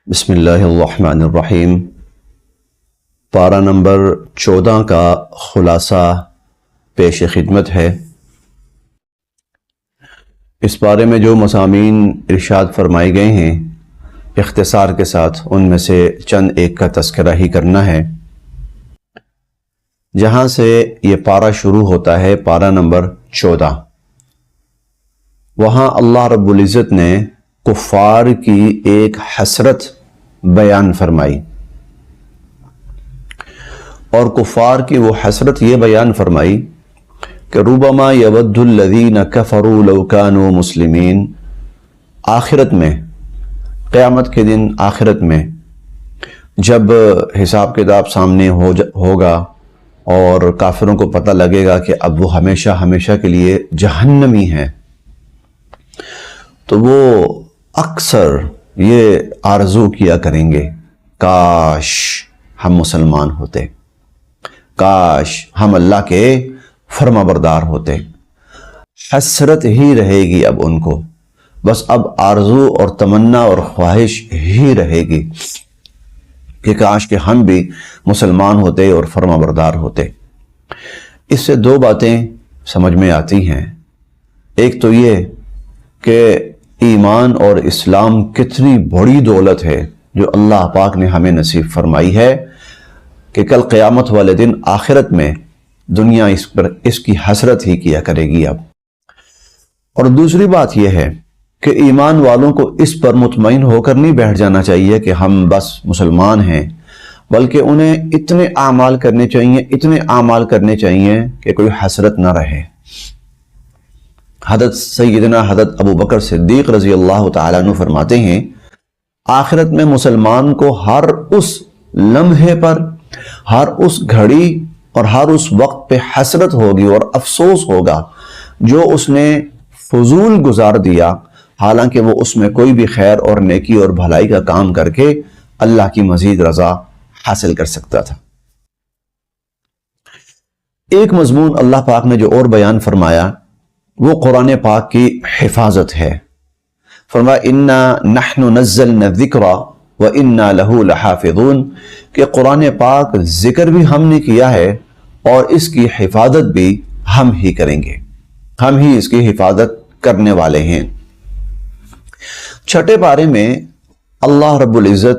بسم اللہ الرحمن الرحیم۔ پارہ نمبر 14 کا خلاصہ پیش خدمت ہے۔ اس پارے میں جو مضامین ارشاد فرمائے گئے ہیں اختصار کے ساتھ ان میں سے چند ایک کا تذکرہ ہی کرنا ہے۔ جہاں سے یہ پارہ شروع ہوتا ہے پارہ نمبر 14، وہاں اللہ رب العزت نے کفار کی ایک حسرت بیان فرمائی، اور کفار کی وہ حسرت یہ بیان فرمائی کہ ربما یود الذین کفروا لو کانوا مسلمین۔ آخرت میں، قیامت کے دن آخرت میں جب حساب کتاب سامنے ہوگا اور کافروں کو پتہ لگے گا کہ اب وہ ہمیشہ ہمیشہ کے لیے جہنمی ہیں، تو وہ اکثر یہ آرزو کیا کریں گے، کاش ہم مسلمان ہوتے، کاش ہم اللہ کے فرما بردار ہوتے۔ حسرت ہی رہے گی اب ان کو، بس اب آرزو اور تمنا اور خواہش ہی رہے گی کہ کاش کہ ہم بھی مسلمان ہوتے اور فرما بردار ہوتے۔ اس سے دو باتیں سمجھ میں آتی ہیں۔ ایک تو یہ کہ ایمان اور اسلام کتنی بڑی دولت ہے جو اللہ پاک نے ہمیں نصیب فرمائی ہے کہ کل قیامت والے دن آخرت میں دنیا اس کی حسرت ہی کیا کرے گی اب۔ اور دوسری بات یہ ہے کہ ایمان والوں کو اس پر مطمئن ہو کر نہیں بیٹھ جانا چاہیے کہ ہم بس مسلمان ہیں، بلکہ انہیں اتنے اعمال کرنے چاہیے کہ کوئی حسرت نہ رہے۔ حضرت ابو بکر صدیق رضی اللہ تعالیٰ عنہ فرماتے ہیں، آخرت میں مسلمان کو ہر اس لمحے پر، ہر اس گھڑی اور ہر اس وقت پہ حسرت ہوگی اور افسوس ہوگا جو اس نے فضول گزار دیا، حالانکہ وہ اس میں کوئی بھی خیر اور نیکی اور بھلائی کا کام کر کے اللہ کی مزید رضا حاصل کر سکتا تھا۔ ایک مضمون اللہ پاک نے جو اور بیان فرمایا وہ قرآن پاک کی حفاظت ہے۔ فرمایا اِنَّا نَحْنُ نَزَّلْنَا الذِّكْرَ وَإِنَّا لَهُ لَحَافِظُونَ، کہ قرآن پاک ذکر بھی ہم نے کیا ہے اور اس کی حفاظت بھی ہم ہی کریں گے، ہم ہی اس کی حفاظت کرنے والے ہیں۔ چھٹے پارے میں اللہ رب العزت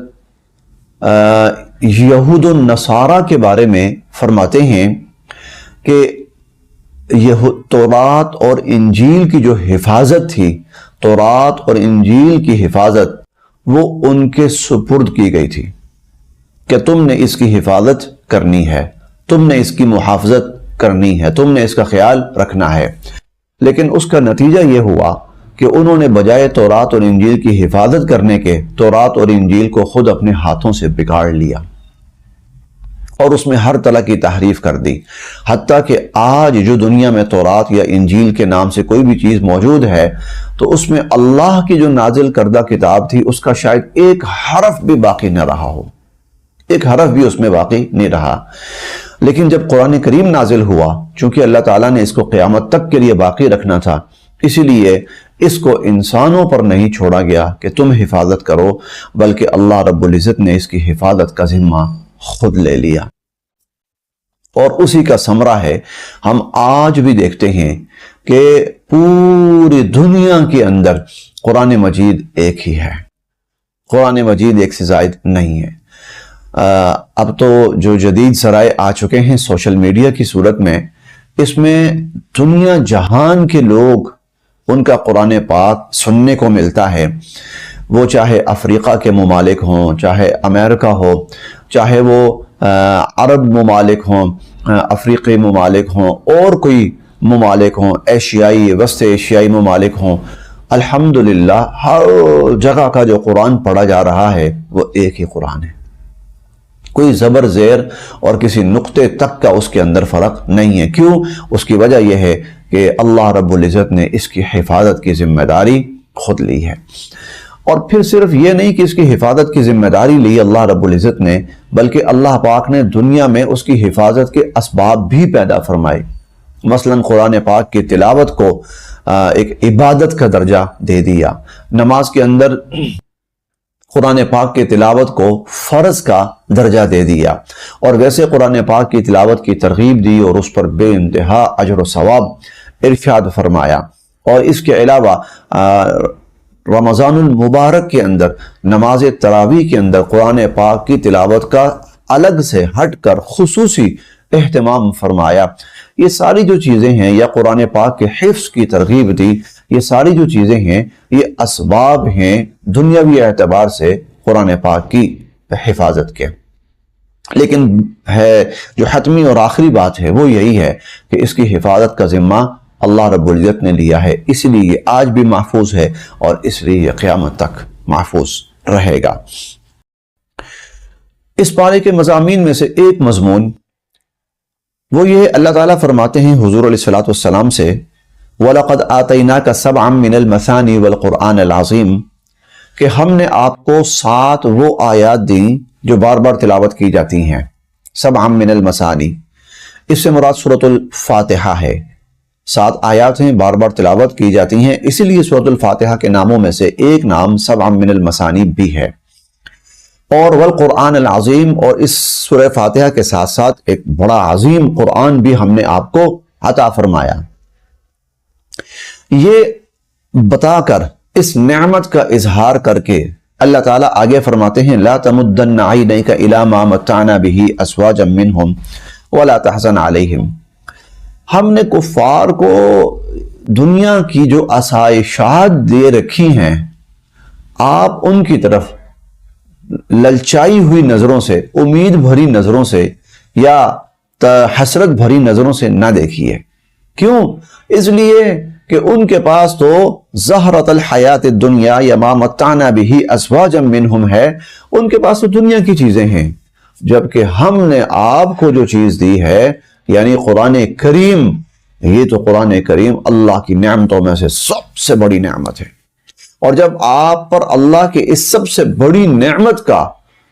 یہود و نصارہ کے بارے میں فرماتے ہیں کہ تورات اور انجیل کی جو حفاظت تھی، تورات اور انجیل کی حفاظت وہ ان کے سپرد کی گئی تھی کہ تم نے اس کی حفاظت کرنی ہے، تم نے اس کی محافظت کرنی ہے، تم نے اس کا خیال رکھنا ہے۔ لیکن اس کا نتیجہ یہ ہوا کہ انہوں نے بجائے تورات اور انجیل کی حفاظت کرنے کے تورات اور انجیل کو خود اپنے ہاتھوں سے بگاڑ لیا اور اس میں ہر طرح کی تحریف کر دی، حتیٰ کہ آج جو دنیا میں تورات یا انجیل کے نام سے کوئی بھی چیز موجود ہے تو اس میں اللہ کی جو نازل کردہ کتاب تھی اس کا شاید ایک حرف بھی باقی نہ رہا ہو، ایک حرف بھی اس میں باقی نہیں رہا۔ لیکن جب قرآن کریم نازل ہوا، چونکہ اللہ تعالیٰ نے اس کو قیامت تک کے لیے باقی رکھنا تھا، اسی لیے اس کو انسانوں پر نہیں چھوڑا گیا کہ تم حفاظت کرو، بلکہ اللہ رب العزت نے اس کی حفاظت کا ذمہ خود لے لیا، اور اسی کا ثمرہ ہے ہم آج بھی دیکھتے ہیں کہ پوری دنیا کے اندر قرآن مجید ایک ہی ہے، قرآن مجید ایک سے زائد نہیں ہے۔ اب تو جو جدید ذرائع آ چکے ہیں سوشل میڈیا کی صورت میں، اس میں دنیا جہان کے لوگ ان کا قرآن پاک سننے کو ملتا ہے، وہ چاہے افریقہ کے ممالک ہوں، چاہے امریکہ ہو، چاہے وہ عرب ممالک ہوں، افریقی ممالک ہوں، اور کوئی ممالک ہوں، ایشیائی، وسط ایشیائی ممالک ہوں، الحمدللہ ہر جگہ کا جو قرآن پڑھا جا رہا ہے وہ ایک ہی قرآن ہے، کوئی زبر زیر اور کسی نقطے تک کا اس کے اندر فرق نہیں ہے۔ کیوں؟ اس کی وجہ یہ ہے کہ اللہ رب العزت نے اس کی حفاظت کی ذمہ داری خود لی ہے، اور پھر صرف یہ نہیں کہ اس کی حفاظت کی ذمہ داری لی اللہ رب العزت نے، بلکہ اللہ پاک نے دنیا میں اس کی حفاظت کے اسباب بھی پیدا فرمائے۔ مثلا قرآن پاک کی تلاوت کو ایک عبادت کا درجہ دے دیا، نماز کے اندر قرآن پاک کی تلاوت کو فرض کا درجہ دے دیا، اور ویسے قرآن پاک کی تلاوت کی ترغیب دی اور اس پر بے انتہا اجر و ثواب ارشاد فرمایا۔ اور اس کے علاوہ رمضان المبارک کے اندر نماز تراویح کے اندر قرآن پاک کی تلاوت کا الگ سے ہٹ کر خصوصی اہتمام فرمایا۔ یہ ساری جو چیزیں ہیں، یا قرآن پاک کے حفظ کی ترغیب دی، یہ ساری جو چیزیں ہیں یہ اسباب ہیں دنیاوی اعتبار سے قرآن پاک کی حفاظت کے۔ لیکن ہے جو حتمی اور آخری بات ہے وہ یہی ہے کہ اس کی حفاظت کا ذمہ اللہ رب العزت نے لیا ہے، اس لیے یہ آج بھی محفوظ ہے اور اس لیے یہ قیامت تک محفوظ رہے گا۔ اس پارے کے مضامین میں سے ایک مضمون وہ یہ اللہ تعالیٰ فرماتے ہیں حضور علیہ الصلوۃ والسلام سے، وَلَقَدْ آتَيْنَاكَ سَبْعًا مِّنَ الْمَثَانِي وَالْقُرْآنِ الْعَظِيمِ، کہ ہم نے آپ کو 7 وہ آیات دیں جو بار بار تلاوت کی جاتی ہیں۔ سبعًا مِّنَ الْمَثَانِي، اس سے مراد سورۃ الفاتحہ ہے۔ 7 آیات ہیں، بار بار تلاوت کی جاتی ہیں، اسی لیے سورۃ الفاتحہ کے ناموں میں سے ایک نام سبعًا مِّنَ الْمَثَانِي بھی ہے۔ اور والقرآن العظیم، اور اس سورہ فاتحہ کے ساتھ ساتھ ایک بڑا عظیم قرآن بھی ہم نے آپ کو عطا فرمایا۔ یہ بتا کر، اس نعمت کا اظہار کر کے اللہ تعالیٰ آگے فرماتے ہیں لا تمدن عینیک الی ما متعنا بہ ازواجا منہم ولا تحزن علیہم، ہم نے کفار کو دنیا کی جو آسائشات دے رکھی ہیں آپ ان کی طرف للچائی ہوئی نظروں سے، امید بھری نظروں سے یا حسرت بھری نظروں سے نہ دیکھیے۔ کیوں؟ اس لیے کہ ان کے پاس تو زہرۃ الحیات الدنیا یا ما متعنا بہ ازواجا منہم ہے، ان کے پاس تو دنیا کی چیزیں ہیں، جبکہ ہم نے آپ کو جو چیز دی ہے یعنی قرآن کریم، یہ تو قرآن کریم اللہ کی نعمتوں میں سے سب سے بڑی نعمت ہے۔ اور جب آپ پر اللہ کے اس سب سے بڑی نعمت کا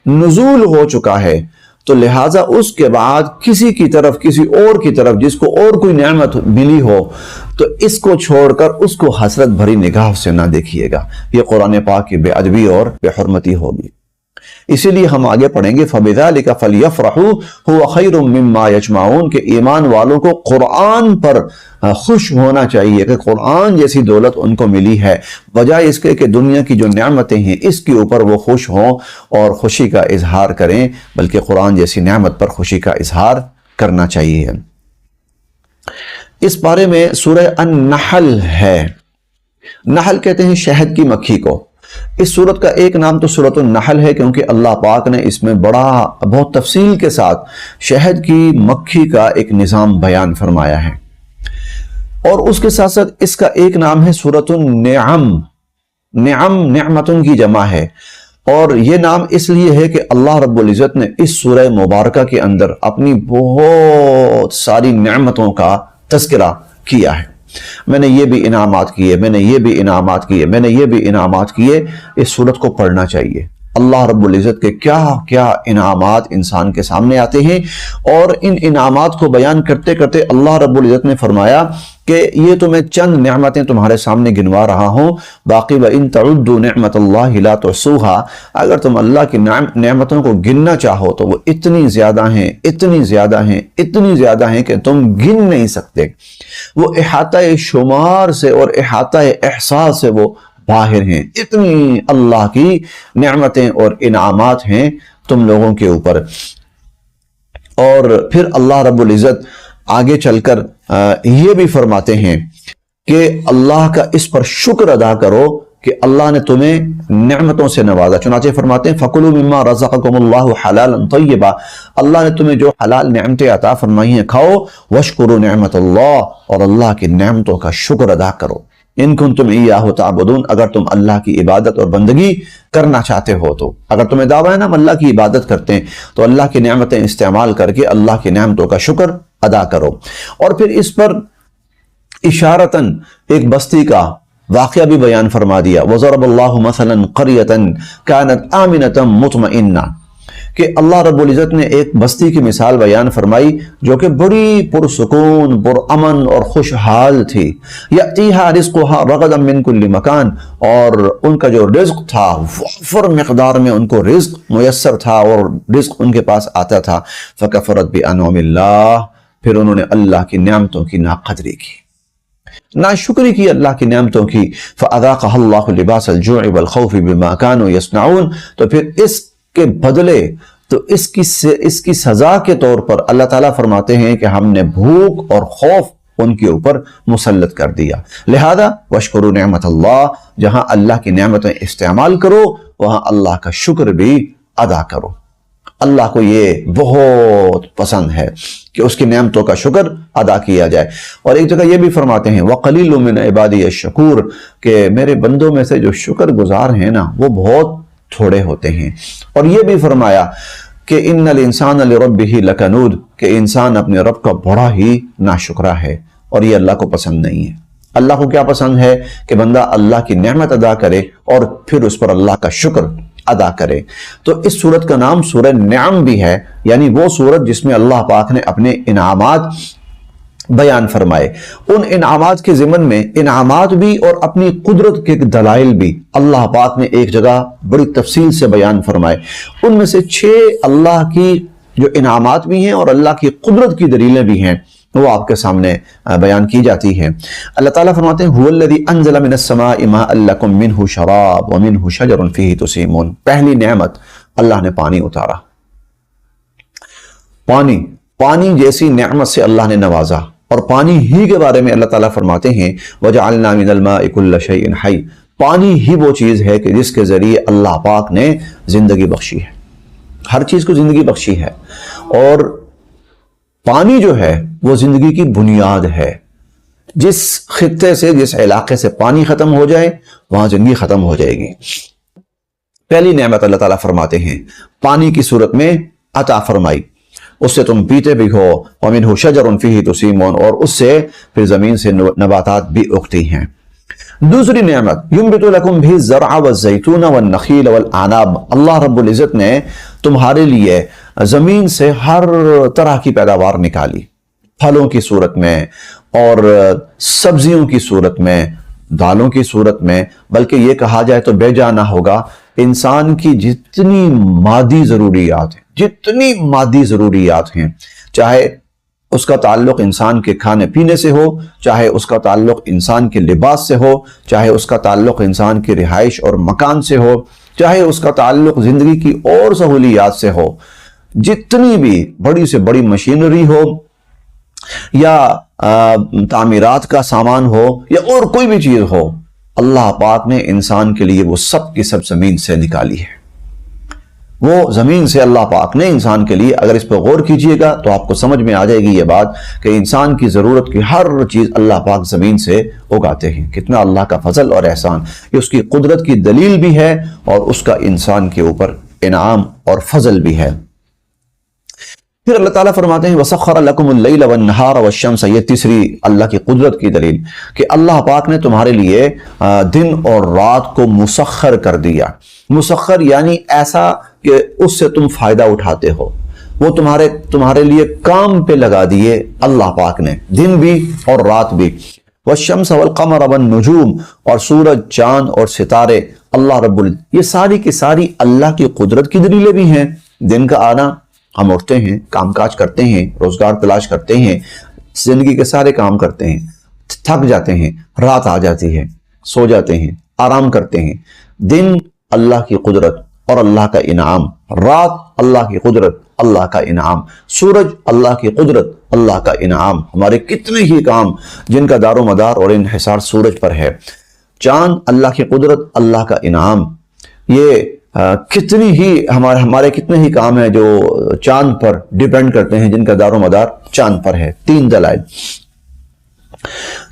نزول ہو چکا ہے تو لہٰذا اس کے بعد کسی کی طرف، کسی اور کی طرف جس کو اور کوئی نعمت ملی ہو تو اس کو چھوڑ کر اس کو حسرت بھری نگاہ سے نہ دیکھیے گا، یہ قرآن پاک کی بے ادبی اور بے حرمتی ہوگی۔ اسی لیے ہم آگے پڑھیں گے فَبِذَلِكَ فَلْيَفْرَحُوا هُوَ خَيْرٌ مِّمَّا يَجْمَعُونَ، کہ ایمان والوں کو قرآن پر خوش ہونا چاہیے کہ قرآن جیسی دولت ان کو ملی ہے، بجائے اس کے کہ دنیا کی جو نعمتیں ہیں اس کے اوپر وہ خوش ہوں اور خوشی کا اظہار کریں، بلکہ قرآن جیسی نعمت پر خوشی کا اظہار کرنا چاہیے۔ اس بارے میں سورہ النحل ہے، نحل کہتے ہیں شہد کی مکھی کو۔ اس سورت کا ایک نام تو سورۃ النحل ہے کیونکہ اللہ پاک نے اس میں بہت تفصیل کے ساتھ شہد کی مکھی کا ایک نظام بیان فرمایا ہے، اور اس کے ساتھ ساتھ اس کا ایک نام ہے سورۃ النعم، نعم نعمتن کی جمع ہے، اور یہ نام اس لیے ہے کہ اللہ رب العزت نے اس سورہ مبارکہ کے اندر اپنی بہت ساری نعمتوں کا تذکرہ کیا ہے۔ میں نے یہ بھی انعامات کیے، میں نے یہ بھی انعامات کیے، میں نے یہ بھی انعامات کیے۔ اس سورت کو پڑھنا چاہیے۔ اللہ رب العزت کے کیا کیا انعامات انسان کے سامنے آتے ہیں، اور ان انعامات کو بیان کرتے کرتے اللہ رب العزت نے فرمایا کہ یہ تو میں چند نعمتیں تمہارے سامنے گنوا رہا ہوں، باقی وَإِن تَعُدُّوا نِعْمَةَ اللَّهِ لَا تُحْصُوهَا، اگر تم اللہ کی نعمتوں کو گننا چاہو تو وہ اتنی زیادہ ہیں، اتنی زیادہ ہیں، اتنی زیادہ ہیں کہ تم گن نہیں سکتے۔ وہ احاطہ شمار سے اور احاطہ احساس سے وہ باہر ہیں، اتنی اللہ کی نعمتیں اور انعامات ہیں تم لوگوں کے اوپر۔ اور پھر اللہ رب العزت آگے چل کر یہ بھی فرماتے ہیں کہ اللہ کا اس پر شکر ادا کرو کہ اللہ نے تمہیں نعمتوں سے نوازا۔ چنانچہ فرماتے ہیں فَكُلُوا مِمَّا رَزَقَكُمُ اللَّهُ حَلَالًا طَيِّبًا، اللہ نے تمہیں جو حلال نعمتیں عطا فرمائی ہیں کھاؤ، وَاشْكُرُوا نِعْمَةَ اللَّهِ، اور اللہ کی نعمتوں کا شکر ادا کرو۔ ان کنتم ایاہ تعبدون، اگر تم اللہ کی عبادت اور بندگی کرنا چاہتے ہو تو، اگر تمہیں دعویٰ ہے نا ہم اللہ کی عبادت کرتے ہیں تو اللہ کی نعمتیں استعمال کر کے اللہ کی نعمتوں کا شکر ادا کرو۔ اور پھر اس پر اشارتاً ایک بستی کا واقعہ بھی بیان فرما دیا، وَضَرَبَ اللَّهُ مَثَلًا قَرْيَةً كَانَتْ آمِنَةً مُطْمَئِنَّةً، کہ اللہ رب العزت نے ایک بستی کی مثال بیان فرمائی جو کہ بڑی پرسکون، پرامن اور خوشحال تھی. یأتیہا رزقہا رغدا من کل مکان، اور ان کا جو رزق تھا وافر مقدار میں ان کو رزق میسر تھا اور رزق ان کے پاس آتا تھا. فکفرت بانعم اللہ، پھر انہوں نے اللہ کی نعمتوں کی ناقدری کی، ناشکری کی اللہ کی نعمتوں کی. فَأَذَاقَهَا اللَّهُ لِبَاسَ الْجُوعِ وَالْخَوْفِ بِمَا كَانُوا يَصْنَعُونَ، تو پھر اس کے بدلے، تو اس کی سزا کے طور پر اللہ تعالیٰ فرماتے ہیں کہ ہم نے بھوک اور خوف ان کے اوپر مسلط کر دیا. لہذا وَاشْكُرُوا نِعْمَةَ اللَّهِ، جہاں اللہ کی نعمتیں استعمال کرو وہاں اللہ کا شکر بھی ادا کرو. اللہ کو یہ بہت پسند ہے کہ اس کی نعمتوں کا شکر ادا کیا جائے. اور ایک جگہ یہ بھی فرماتے ہیں وَقَلِيلٌ مِّنْ عِبَادِيَ الشَّكُورُ، کہ میرے بندوں میں سے جو شکر گزار ہیں نا وہ بہت تھوڑے ہوتے ہیں. اور یہ بھی فرمایا کہ إِنَّ الْإِنسَانَ لِرَبِّهِ لَكَنُودٌ، کہ انسان اپنے رب کا بڑا ہی ناشکرا ہے، اور یہ اللہ کو پسند نہیں ہے. اللہ کو کیا پسند ہے کہ بندہ اللہ کی نعمت ادا کرے اور پھر اس پر اللہ کا شکر ادا کرے. تو اس سورت کا نام سورہ نعم بھی ہے، یعنی وہ سورت جس میں اللہ پاک نے اپنے انعامات بیان فرمائے. ان انعامات کے ضمن میں انعامات بھی اور اپنی قدرت کے دلائل بھی اللہ پاک نے ایک جگہ بڑی تفصیل سے بیان فرمائے. ان میں سے 6 اللہ کی جو انعامات بھی ہیں اور اللہ کی قدرت کی دلیلیں بھی ہیں وہ آپ کے سامنے بیان کی جاتی ہیں. اللہ تعالیٰ فرماتے ہیں هُوَ الَّذِي أَنزَلَ مِنَ السَّمَاءِ مَاءً لَكُم مِّنْهُ شَرَابٌ وَمِنْهُ شَجَرٌ فِيهِ تُسِيمُونَ. پہلی نعمت اللہ نے پانی اتارا. پانی جیسی نعمت سے اللہ نے نوازا، اور پانی ہی کے بارے میں اللہ تعالیٰ فرماتے ہیں وَجَعَلْنَا مِنَ الْمَاءِ كُلَّ شَيْءٍ حَيٍّ. پانی ہی وہ چیز ہے کہ جس کے ذریعے اللہ پاک نے زندگی بخشی ہے، ہر چیز کو زندگی بخشی ہے. اور پانی جو ہے وہ زندگی کی بنیاد ہے. جس خطے سے، جس علاقے سے پانی ختم ہو جائے وہاں زندگی ختم ہو جائے گی. پہلی نعمت اللہ تعالیٰ فرماتے ہیں پانی کی صورت میں عطا فرمائی، اس سے تم پیتے بھی ہو. وَمِنْهُ شَجَرٌ فِيهِ تُسِيمُونَ، اور اس سے پھر زمین سے نباتات بھی اگتی ہیں. دوسری نعمت يُنبِتُ لَكُمْ بِهِ الزَّرْعَ وَالزَّيْتُونَ وَالنَّخِيلَ وَالْأَعْنَابَ. اللہ رب العزت نے تمہارے لیے زمین سے ہر طرح کی پیداوار نکالی، پھلوں کی صورت میں اور سبزیوں کی صورت میں، دالوں کی صورت میں. بلکہ یہ کہا جائے تو بے جا نہ ہوگا، انسان کی جتنی مادی ضروریات ہیں، چاہے اس کا تعلق انسان کے کھانے پینے سے ہو، چاہے اس کا تعلق انسان کے لباس سے ہو، چاہے اس کا تعلق انسان کی رہائش اور مکان سے ہو، چاہے اس کا تعلق زندگی کی اور سہولیات سے ہو، جتنی بھی بڑی سے بڑی مشینری ہو یا تعمیرات کا سامان ہو یا اور کوئی بھی چیز ہو، اللہ پاک نے انسان کے لیے وہ سب کی سب زمین سے نکالی ہے. وہ زمین سے اللہ پاک نے انسان کے لیے، اگر اس پہ غور کیجئے گا تو آپ کو سمجھ میں آ جائے گی یہ بات کہ انسان کی ضرورت کی ہر چیز اللہ پاک زمین سے اگاتے ہیں. کتنا اللہ کا فضل اور احسان، یہ اس کی قدرت کی دلیل بھی ہے اور اس کا انسان کے اوپر انعام اور فضل بھی ہے. پھر اللہ تعالیٰ فرماتے ہیں وَسَخَّرَ لَكُمُ اللَّيْلَ وَالنَّهَارَ وَالشَّمْسَ. یہ تیسری اللہ کی قدرت کی دلیل کہ اللہ پاک نے تمہارے لیے دن اور رات کو مسخر کر دیا. مسخر یعنی ایسا کہ اس سے تم فائدہ اٹھاتے ہو، وہ تمہارے لیے کام پہ لگا دیے اللہ پاک نے، دن بھی اور رات بھی. وَالشَّمْسَ وَالْقَمَرَ وَالنُّجُومَ، اور سورج، چاند اور ستارے. اللہ رب یہ ساری کی ساری اللہ کی قدرت کی دلیلیں بھی ہیں. دن کا آنا، ہم اٹھتے ہیں، کام کاج کرتے ہیں، روزگار تلاش کرتے ہیں، زندگی کے سارے کام کرتے ہیں، تھک جاتے ہیں، رات آ جاتی ہے، سو جاتے ہیں، آرام کرتے ہیں. دن اللہ کی قدرت اور اللہ کا انعام، رات اللہ کی قدرت، اللہ کا انعام، سورج اللہ کی قدرت، اللہ کا انعام. ہمارے کتنے ہی کام جن کا دار و مدار اور انحصار سورج پر ہے. چاند اللہ کی قدرت، اللہ کا انعام. یہ کتنی ہی ہمارے کتنے ہی کام ہیں جو چاند پر ڈیپینڈ کرتے ہیں، جن کا دار و مدار چاند پر ہے. 3 دلائل.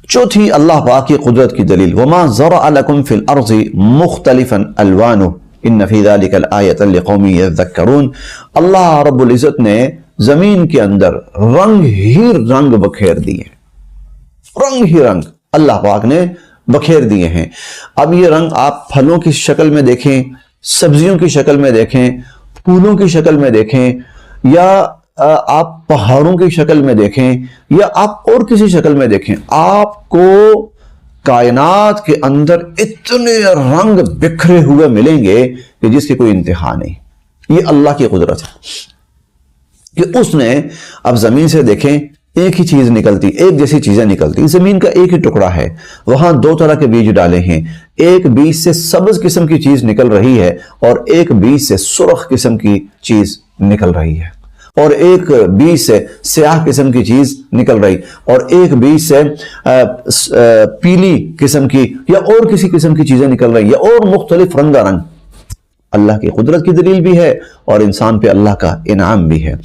چوتھی اللہ پاک کی قدرت کی دلیل وَمَا زَرَعَ لَكُمْ فِي الْأَرْضِ مُخْتَلِفًا أَلْوَانُهُ إِنَّ فِي ذَلِكَ الْآيَةً لِقَوْمٍ يَذَّكَّرُونَ. اللہ رب العزت نے زمین کے اندر رنگ ہی رنگ بکھیر دیے، رنگ ہی رنگ اللہ پاک نے بکھیر دیے ہیں. اب یہ رنگ آپ پھلوں کی شکل میں دیکھیں، سبزیوں کی شکل میں دیکھیں، پھولوں کی شکل میں دیکھیں، یا آپ پہاڑوں کی شکل میں دیکھیں، یا آپ اور کسی شکل میں دیکھیں، آپ کو کائنات کے اندر اتنے رنگ بکھرے ہوئے ملیں گے کہ جس کی کوئی انتہا نہیں۔ یہ اللہ کی قدرت ہے کہ اس نے، اب زمین سے دیکھیں ایک ہی چیز نکلتی، ایک جیسی چیزیں نکلتی، زمین کا ایک ہی ٹکڑا ہے، وہاں دو طرح کے بیج ڈالے ہیں، ایک بیج سے سبز قسم کی چیز نکل رہی ہے اور ایک بیج سے سرخ قسم کی چیز نکل رہی ہے، اور ایک بیج سے سیاہ قسم کی چیز نکل رہی، اور ایک بیج سے پیلی قسم کی یا اور کسی قسم کی چیزیں نکل رہی، یا اور مختلف رنگا رنگ۔ اللہ کی قدرت کی دلیل بھی ہے اور انسان پہ اللہ کا انعام بھی ہے۔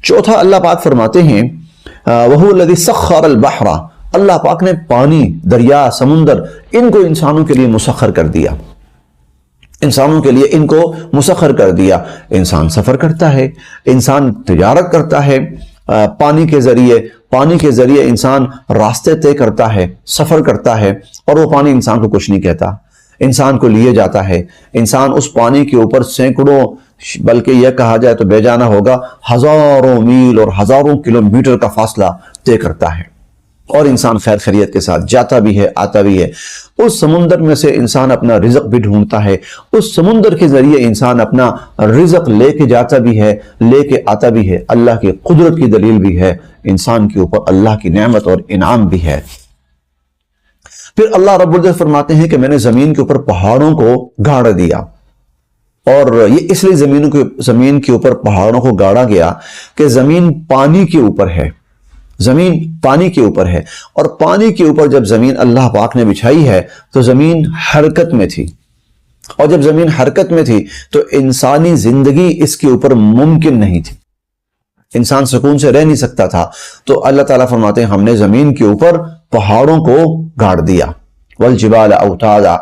چوتھا اللہ پاک فرماتے ہیں وَهُوَ الَّذِي سَخَّرَ الْبَحْرَ، اللہ پاک نے پانی، دریا، سمندر، ان کو انسانوں کے لیے مسخر کر دیا، انسانوں کے لیے ان کو مسخر کر دیا۔ انسان سفر کرتا ہے، انسان تجارت کرتا ہے پانی کے ذریعے انسان راستے طے کرتا ہے، سفر کرتا ہے، اور وہ پانی انسان کو کچھ نہیں کہتا، انسان کو لیے جاتا ہے۔ انسان اس پانی کے اوپر سینکڑوں، بلکہ یہ کہا جائے تو بے جانا ہوگا ہزاروں میل اور ہزاروں کلومیٹر کا فاصلہ طے کرتا ہے، اور انسان خیر خیریت کے ساتھ جاتا بھی ہے، آتا بھی ہے۔ اس سمندر میں سے انسان اپنا رزق بھی ڈھونڈتا ہے، اس سمندر کے ذریعے انسان اپنا رزق لے کے جاتا بھی ہے، لے کے آتا بھی ہے۔ اللہ کی قدرت کی دلیل بھی ہے، انسان کے اوپر اللہ کی نعمت اور انعام بھی ہے۔ پھر اللہ رب العزت فرماتے ہیں کہ میں نے زمین کے اوپر پہاڑوں کو گاڑ دیا، اور یہ اس لیے زمین کے اوپر پہاڑوں کو گاڑا گیا کہ زمین پانی کے اوپر ہے، زمین پانی کے اوپر ہے، اور پانی کے اوپر جب زمین اللہ پاک نے بچھائی ہے تو زمین حرکت میں تھی، اور جب زمین حرکت میں تھی تو انسانی زندگی اس کے اوپر ممکن نہیں تھی، انسان سکون سے رہ نہیں سکتا تھا۔ تو اللہ تعالیٰ فرماتے ہیں ہم نے زمین کے اوپر پہاڑوں کو گاڑ دیا، والجبال اوتادا،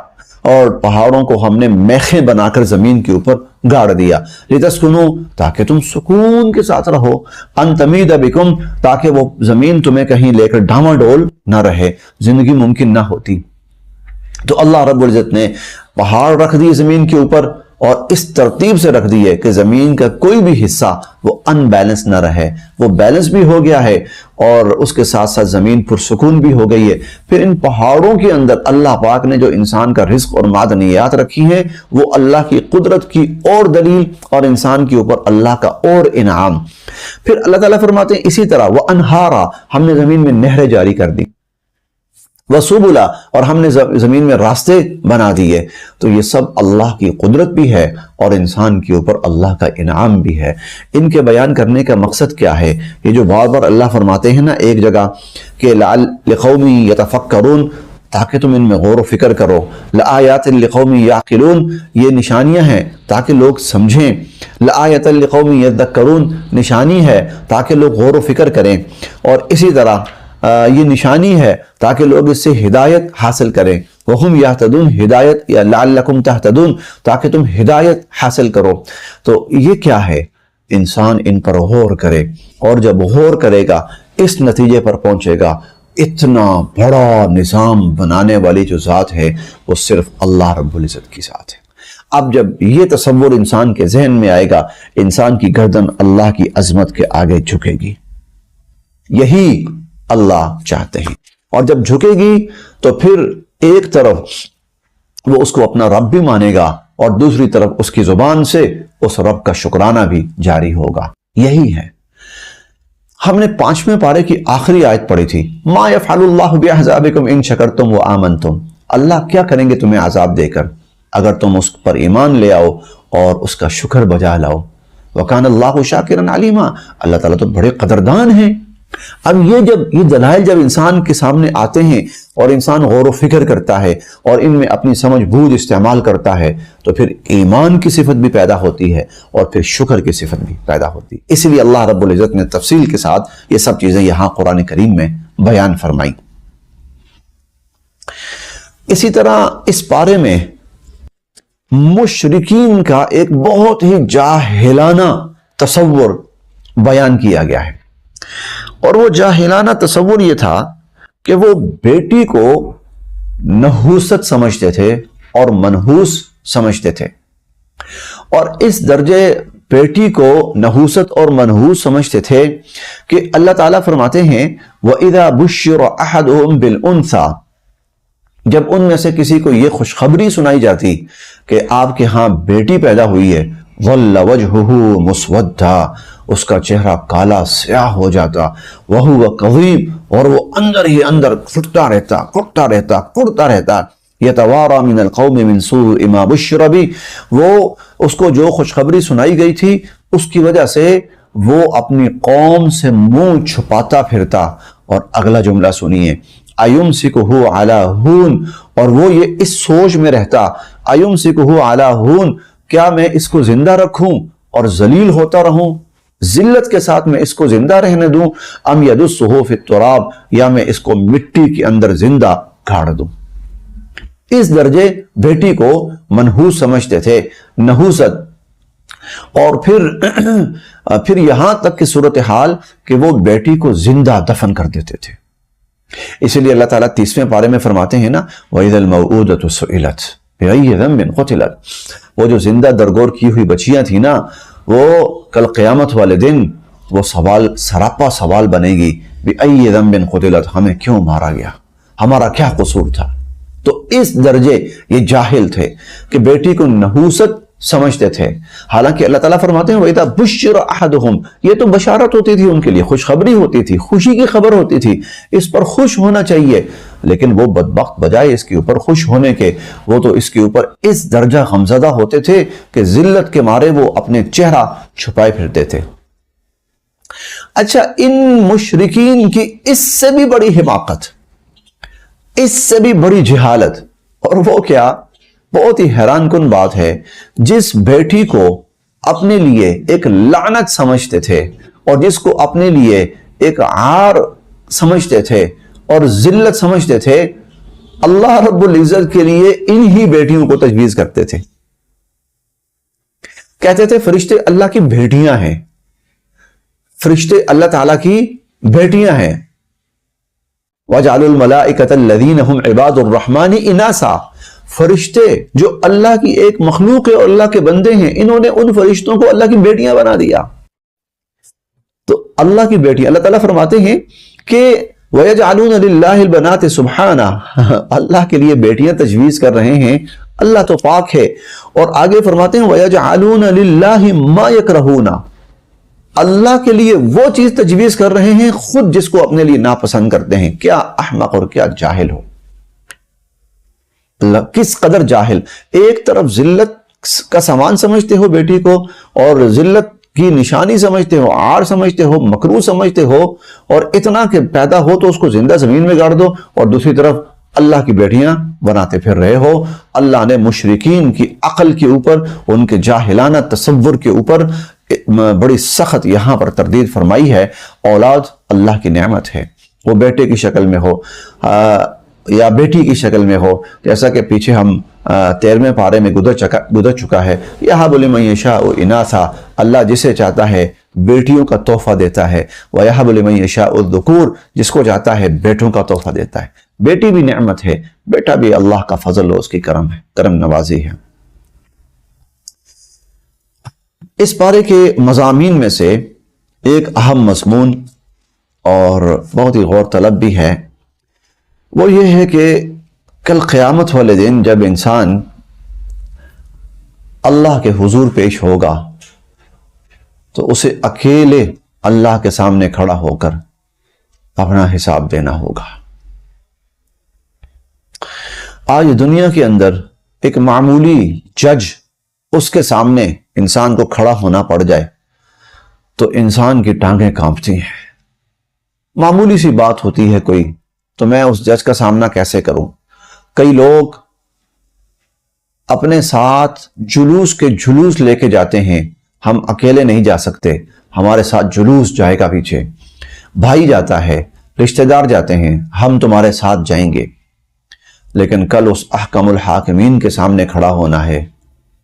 اور پہاڑوں کو ہم نے میخیں بنا کر زمین کے اوپر گاڑ دیا، لتسکنو، تاکہ تم سکون کے ساتھ رہو، ان تمید بکم، تاکہ وہ زمین تمہیں کہیں لے کر ڈاما ڈول نہ رہے، زندگی ممکن نہ ہوتی۔ تو اللہ رب العزت نے پہاڑ رکھ دیے زمین کے اوپر، اور اس ترتیب سے رکھ دیے کہ زمین کا کوئی بھی حصہ وہ ان بیلنس نہ رہے، وہ بیلنس بھی ہو گیا ہے، اور اس کے ساتھ ساتھ زمین پرسکون بھی ہو گئی ہے۔ پھر ان پہاڑوں کے اندر اللہ پاک نے جو انسان کا رزق اور معدنیات رکھی ہیں، وہ اللہ کی قدرت کی اور دلیل، اور انسان کے اوپر اللہ کا اور انعام۔ پھر اللہ تعالیٰ فرماتے ہیں اسی طرح وَأَنْهَارًا، ہم نے زمین میں نہریں جاری کر دی، وَسُبُلًا، اور ہم نے زمین میں راستے بنا دیے۔ تو یہ سب اللہ کی قدرت بھی ہے اور انسان کے اوپر اللہ کا انعام بھی ہے۔ ان کے بیان کرنے کا مقصد کیا ہے؟ یہ جو بار بار اللہ فرماتے ہیں نا ایک جگہ کہ لِقَوْمٍ يَتَفَكَّرُونَ، تاکہ تم ان میں غور و فکر کرو، لَآيَاتٍ لِقَوْمٍ يَعْقِلُونَ، یہ نشانیاں ہیں تاکہ لوگ سمجھیں، لَآيَةً لِقَوْمٍ يَذَّكَّرُونَ، نشانی ہے تاکہ لوگ غور و فکر کریں، اور اسی طرح یہ نشانی ہے تاکہ لوگ اس سے ہدایت حاصل کریں، وَهُمْ يَهْتَدُونَ، ہدایت یا لَعَلَّكُمْ تَهْتَدُونَ، تاکہ تم ہدایت حاصل کرو۔ تو یہ کیا ہے؟ انسان ان پر غور کرے، اور جب غور کرے گا اس نتیجے پر پہنچے گا اتنا بڑا نظام بنانے والی جو ذات ہے وہ صرف اللہ رب العزت کی ذات ہے۔ اب جب یہ تصور انسان کے ذہن میں آئے گا، انسان کی گردن اللہ کی عظمت کے آگے جھکے گی، یہی اللہ چاہتے ہیں۔ اور جب جھکے گی تو پھر ایک طرف وہ اس کو اپنا رب بھی مانے گا، اور دوسری طرف اس کی زبان سے اس رب کا شکرانہ بھی جاری ہوگا۔ یہی ہے۔ ہم نے 5ویں پارے کی آخری آیت پڑھی تھی، ما یفعل اللہ بعذابکم ان شکرتم وآمنتم، اللہ کیا کریں گے تمہیں عذاب دے کر اگر تم اس پر ایمان لے آؤ اور اس کا شکر بجا لاؤ۔ وکان اللہ شاکرا علیما، اللہ تعالیٰ تو بڑے قدردان ہیں۔ اب یہ دلائل جب انسان کے سامنے آتے ہیں اور انسان غور و فکر کرتا ہے اور ان میں اپنی سمجھ بوجھ استعمال کرتا ہے تو پھر ایمان کی صفت بھی پیدا ہوتی ہے اور پھر شکر کی صفت بھی پیدا ہوتی ہے۔ اس لیے اللہ رب العزت نے تفصیل کے ساتھ یہ سب چیزیں یہاں قرآن کریم میں بیان فرمائی۔ اسی طرح اس پارے میں مشرکین کا ایک بہت ہی جاہلانہ تصور بیان کیا گیا ہے، اور وہ جاہلانہ تصور یہ تھا کہ وہ بیٹی کو نحوست سمجھتے تھے اور منحوس سمجھتے تھے، اور اس درجے بیٹی کو نحوست اور منحوس سمجھتے تھے کہ اللہ تعالیٰ فرماتے ہیں وَإِذَا بُشِّرَ أَحَدُهُمْ بِالْأُنْثَى، جب ان میں سے کسی کو یہ خوشخبری سنائی جاتی کہ آپ کے ہاں بیٹی پیدا ہوئی ہے، ظَلَّ وَجْهُهُ مُسْوَدًّا، اس کا چہرہ کالا سیاہ ہو جاتا، وَهُوَ كَظِيمٌ، اور وہ اندر ہی اندر پھٹتا رہتا یتوارا من القوم من سوء ما بشر بہ، وہ اس کو جو خوشخبری سنائی گئی تھی اس کی وجہ سے وہ اپنی قوم سے منہ چھپاتا پھرتا۔ اور اگلا جملہ سنیے، ایمسکہ علی ہون، اور وہ یہ اس سوچ میں رہتا، ایمسکہ علی ہون، کیا میں اس کو زندہ رکھوں اور ذلیل ہوتا رہوں، ذلت کے ساتھ میں اس کو زندہ رہنے دوں، ام یدسہ فی التراب، یا میں اس کو مٹی کے اندر زندہ گاڑ دوں۔ اس درجے بیٹی کو منحوس سمجھتے تھے، نحوست۔ اور پھر یہاں تک کی صورتحال کہ وہ بیٹی کو زندہ دفن کر دیتے تھے۔ اسی لیے اللہ تعالیٰ 30ویں پارے میں فرماتے ہیں نا وَإِذَا الْمَوْءُودَةُ سُئِلَتْ بِأَيِّ ذَنبٍ قُتِلَتْ، وہ جو زندہ درگور کی ہوئی بچیاں تھیں نا، وہ کل قیامت والے دن وہ سوال، سراپا سوال بنے گی، بِأَيِّ ذَنبٍ قُتِلَتْ، ہمیں کیوں مارا گیا، ہمارا کیا قصور تھا۔ تو اس درجے یہ جاہل تھے کہ بیٹی کو نحوست سمجھتے تھے، حالانکہ اللہ تعالیٰ فرماتے ہیں وَإِذَا بُشِّرَ أَحَدُهُمْ، یہ تو بشارت ہوتی تھی ان کے لیے، خوشخبری ہوتی تھی، خوشی کی خبر ہوتی تھی، اس پر خوش ہونا چاہیے، لیکن وہ بدبخت بجائے اس کے اوپر خوش ہونے کے، وہ تو اس کے اوپر اس درجہ غمزدہ ہوتے تھے کہ ذلت کے مارے وہ اپنے چہرہ چھپائے پھرتے تھے۔ اچھا، ان مشرکین کی اس سے بھی بڑی حماقت، اس سے بھی بڑی جہالت، اور وہ کیا، بہت ہی حیران کن بات ہے، جس بیٹی کو اپنے لیے ایک لعنت سمجھتے تھے اور جس کو اپنے لیے ایک عار سمجھتے تھے اور ذلت سمجھتے تھے، اللہ رب العزت کے لیے انہی بیٹیوں کو تجویز کرتے تھے، کہتے تھے فرشتے اللہ کی بیٹیاں ہیں، فرشتے اللہ تعالیٰ کی بیٹیاں ہیں۔ وَجَعَلُوا الْمَلَائِكَةَ الَّذِينَ هُمْ عِبَادُ الرَّحْمَنِ إِنَاثًا، فرشتے جو اللہ کی ایک مخلوق ہے اور اللہ کے بندے ہیں، انہوں نے ان فرشتوں کو اللہ کی بیٹیاں بنا دیا۔ تو اللہ کی بیٹی، اللہ تعالیٰ فرماتے ہیں کہ وَيَجْعَلُونَ لِلَّهِ الْبَنَاتِ سُبْحَانَهُ، اللہ کے لیے بیٹیاں تجویز کر رہے ہیں، اللہ تو پاک ہے۔ اور آگے فرماتے ہیں وَيَجْعَلُونَ لِلَّهِ مَا يَكْرَهُونَ، اللہ کے لیے وہ چیز تجویز کر رہے ہیں خود جس کو اپنے لیے ناپسند کرتے ہیں۔ کیا احمق اور کیا جاہل ہو، اللہ کس قدر جاہل، ایک طرف ذلت کا سامان سمجھتے ہو بیٹی کو، اور ذلت کی نشانی سمجھتے ہو، عار سمجھتے ہو، مکروہ سمجھتے ہو، اور اتنا کہ پیدا ہو تو اس کو زندہ زمین میں گاڑ دو، اور دوسری طرف اللہ کی بیٹیاں بناتے پھر رہے ہو۔ اللہ نے مشرکین کی عقل کے اوپر، ان کے جاہلانہ تصور کے اوپر بڑی سخت یہاں پر تردید فرمائی ہے۔ اولاد اللہ کی نعمت ہے، وہ بیٹے کی شکل میں ہو یا بیٹی کی شکل میں ہو، جیسا کہ پیچھے ہم 13ویں پارے میں گزر چکا ہے، یَهَبُ لِمَن یَشَاءُ إِنَاثًا، اللہ جسے چاہتا ہے بیٹیوں کا تحفہ دیتا ہے، وَيَهَبُ لِمَن یَشَاءُ الذُّكُورَ، جس کو چاہتا ہے بیٹوں کا تحفہ دیتا ہے۔ بیٹی بھی نعمت ہے، بیٹا بھی اللہ کا فضل و اس کی کرم نوازی ہے۔ اس پارے کے مضامین میں سے ایک اہم مضمون اور بہت ہی غور طلب بھی ہے، وہ یہ ہے کہ کل قیامت والے دن جب انسان اللہ کے حضور پیش ہوگا تو اسے اکیلے اللہ کے سامنے کھڑا ہو کر اپنا حساب دینا ہوگا۔ آج دنیا کے اندر ایک معمولی جج اس کے سامنے انسان کو کھڑا ہونا پڑ جائے تو انسان کی ٹانگیں کانپتی ہیں، معمولی سی بات ہوتی ہے کوئی، تو میں اس جج کا سامنا کیسے کروں۔ کئی لوگ اپنے ساتھ جلوس لے کے جاتے ہیں، ہم اکیلے نہیں جا سکتے، ہمارے ساتھ جلوس جائے گا پیچھے، بھائی جاتا ہے، رشتہ دار جاتے ہیں، ہم تمہارے ساتھ جائیں گے، لیکن کل اس احکم الحاکمین کے سامنے کھڑا ہونا ہے،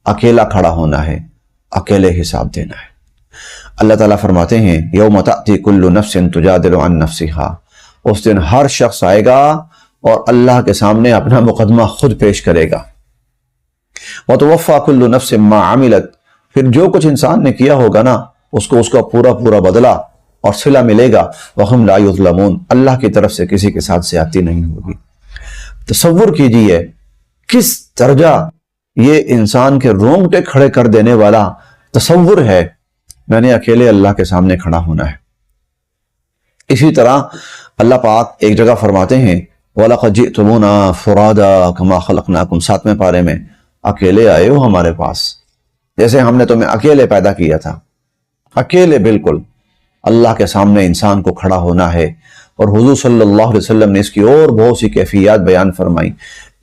اکیلا کھڑا ہونا ہے، اکیلے حساب دینا ہے۔ اللہ تعالیٰ فرماتے ہیں یوم تأتی کل نفس تجادل عن نفسها، اس دن ہر شخص آئے گا اور اللہ کے سامنے اپنا مقدمہ خود پیش کرے گا۔ وتوفى كل نفس ما عملت، پھر جو کچھ انسان نے کیا ہوگا نا اس کو اس کا پورا پورا بدلہ اور صلہ ملے گا. وَهُمْ لَا يُظْلَمُونَ. اللہ کی طرف سے کسی کے ساتھ زیادتی نہیں ہوگی. تصور کیجئے کس درجہ یہ انسان کے رونگٹے کھڑے کر دینے والا تصور ہے. میں نے اکیلے اللہ کے سامنے کھڑا ہونا ہے. اسی طرح اللہ پاک ایک جگہ فرماتے ہیں وَلَقَدْ جِئْتُمُونَا فُرَادَا كَمَا خَلَقْنَاكُمْ. 7ویں پارے میں اکیلے آئے ہو ہمارے پاس جیسے ہم نے تمہیں اکیلے پیدا کیا تھا. اکیلے بالکل اللہ کے سامنے انسان کو کھڑا ہونا ہے. اور حضور صلی اللہ علیہ وسلم نے اس کی اور بہت سی کیفیات بیان فرمائی.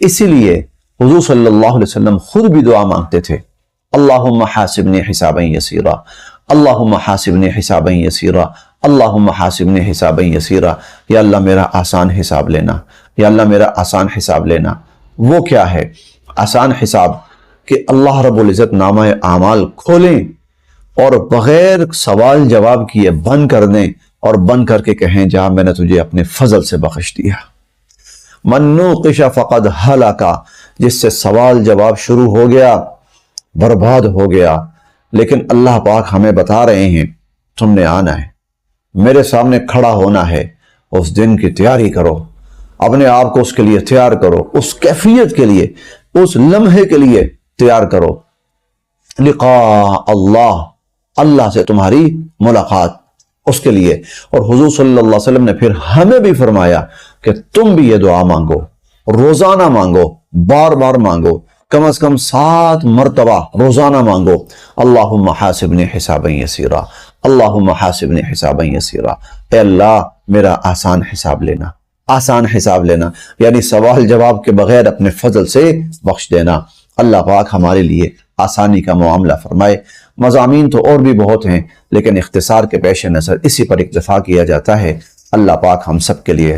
اسی لیے حضور صلی اللہ علیہ وسلم خود بھی دعا مانگتے تھے اللہم حاسبنی حسابا یسیرا اللہم حاسبنی حسابا یسیرا اللہم حاسبنی حسابا یسیرا. یا اللہ میرا آسان حساب لینا، یا اللہ میرا آسان حساب لینا. وہ کیا ہے آسان حساب؟ کہ اللہ رب العزت نامہ اعمال کھولیں اور بغیر سوال جواب کیے بند کر دیں اور بند کر کے کہیں جا میں نے تجھے اپنے فضل سے بخش دیا. من نوقش فقد ہلاک. جس سے سوال جواب شروع ہو گیا برباد ہو گیا. لیکن اللہ پاک ہمیں بتا رہے ہیں تم نے آنا ہے، میرے سامنے کھڑا ہونا ہے. اس دن کی تیاری کرو، اپنے آپ کو اس کے لیے تیار کرو، اس کیفیت کے لیے، اس لمحے کے لیے تیار کرو. لقاء اللہ، اللہ سے تمہاری ملاقات، اس کے لیے. اور حضور صلی اللہ علیہ وسلم نے پھر ہمیں بھی فرمایا کہ تم بھی یہ دعا مانگو، روزانہ مانگو، بار بار مانگو، کم از کم 7 مرتبہ روزانہ مانگو اللہم حاسبنی حسابا یسیرا اللہم حاسبنی حسابا یسیرا. اے اللہ میرا آسان حساب لینا، آسان حساب لینا، یعنی سوال جواب کے بغیر اپنے فضل سے بخش دینا. اللہ پاک ہمارے لیے آسانی کا معاملہ فرمائے. مضامین تو اور بھی بہت ہیں لیکن اختصار کے پیش نظر اسی پر اکتفا کیا جاتا ہے. اللہ پاک ہم سب کے لیے